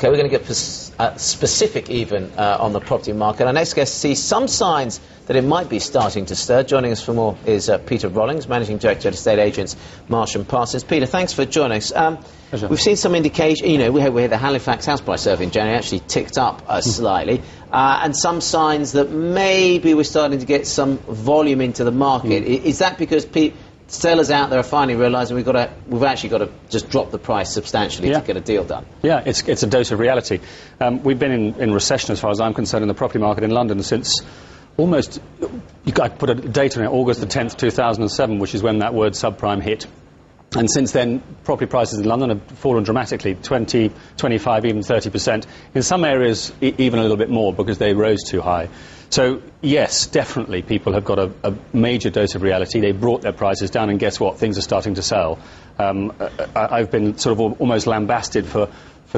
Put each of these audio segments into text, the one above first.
Okay, we're going to get specific even on the property market. Our next guest sees some signs that it might be starting to stir. Joining us for more is Peter Rollings, Managing Director at Estate Agents Marsh and Parsons. Peter, thanks for joining us. We've seen some indication, you know, we had the Halifax house price survey in January actually ticked up slightly, and some signs that maybe we're starting to get some volume into the market. Is that because sellers out there are finally realising we've actually got to just drop the price substantially to get a deal done? Yeah, it's a dose of reality. We've been in recession, as far as I'm concerned, in the property market in London since almost, I put a date on it, August the 10th, 2007, which is when that word subprime hit. And since then, property prices in London have fallen dramatically, 20, 25, even 30%. In some areas, even a little bit more, because they rose too high. So, yes, definitely, people have got a major dose of reality. They brought their prices down, and guess what? Things are starting to sell. I've been sort of almost lambasted for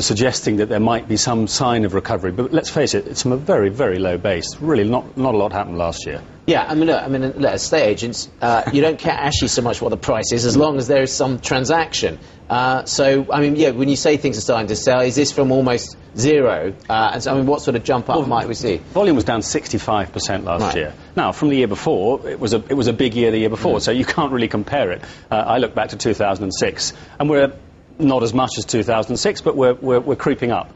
suggesting that there might be some sign of recovery. But let's face it, it's from a very, very low base. Really, not a lot happened last year. Yeah, I mean, look, estate agents, you don't care actually so much what the price is, as long as there is some transaction. So, I mean, yeah, when you say things are starting to sell, is this from almost zero? And so, I mean, what sort of jump up might we see? Volume was down 65% last year. Now, from the year before, it was a big year the year before, so you can't really compare it. I look back to 2006, and we're not as much as 2006, but we're creeping up.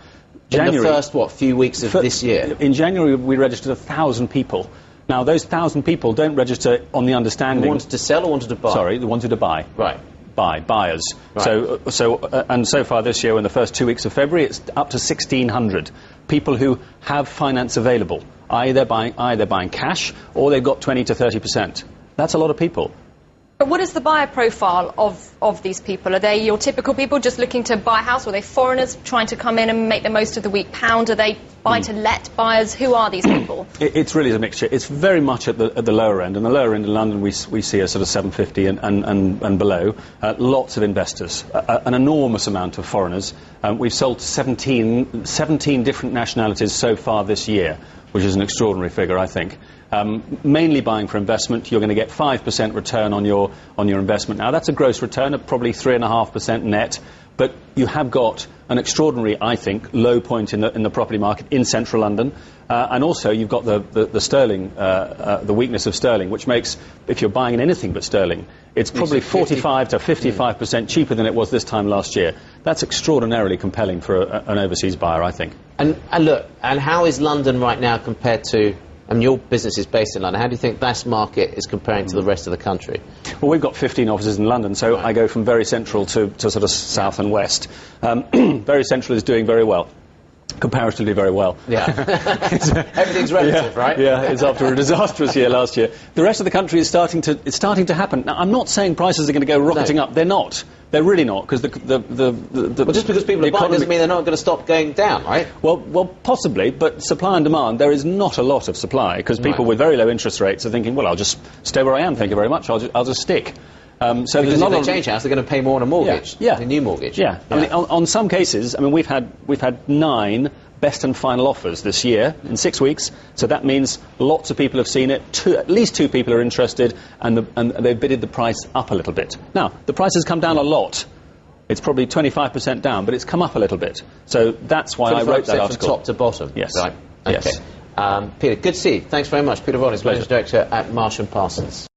January, in the first, few weeks of this year? In January, we registered 1,000 people. Now, those 1,000 people don't register on the understanding... They wanted to sell or wanted to buy? Sorry, they wanted to buy. Right. Buyers. Right. So far this year, in the first 2 weeks of February, it's up to 1,600 people who have finance available. Either buying cash, or they've got 20 to 30%. That's a lot of people. But what is the buyer profile of these people? Are they your typical people just looking to buy a house? Or are they foreigners trying to come in and make the most of the weak pound? Are they buy-to-let buyers? Who are these people? It's really a mixture. It's very much at the lower end. And the lower end in London, we see a sort of 750 and below. Lots of investors. An enormous amount of foreigners. We've sold 17 different nationalities so far this year, which is an extraordinary figure, I think. Mainly buying for investment. You're going to get 5% return on your investment. Now, that's a gross return of probably 3.5% net, but you have got an extraordinary, I think, low point in the property market in central London, and also you've got the sterling, the weakness of sterling, which makes, if you're buying in anything but sterling, it's probably 45 to 55% cheaper than it was this time last year. That's extraordinarily compelling for an overseas buyer, I think. And look, and how is London right now compared to... I mean, your business is based in London. How do you think that market is comparing to the rest of the country? Well, we've got 15 offices in London, so I go from very central to sort of south and west. Very central is doing very well. Comparatively very well. Yeah. Everything's relative, right? Yeah, it's after a disastrous year last year. The rest of the country is starting to happen. Now, I'm not saying prices are going to go rocketing up. They're not. They're really not, because well, just because people are buying doesn't mean they're not going to stop going down, right? Well, possibly, but supply and demand, there is not a lot of supply, because people with very low interest rates are thinking, well, I'll just stay where I am, thank you very much, I'll just stick. So because if they change house, they're going to pay more on a mortgage, a new mortgage. Yeah. I mean, on some cases, I mean, we've had 9 best and final offers this year in 6 weeks, so that means lots of people have seen it. At least 2 people are interested, and they've bidded the price up a little bit. Now, the price has come down a lot. It's probably 25% down, but it's come up a little bit. So that's why I wrote that article. From top to bottom. Yes. Right. Okay. Yes. Peter, good to see you. Thanks very much. Peter Rollings, Managing Director at Marsh and Parsons.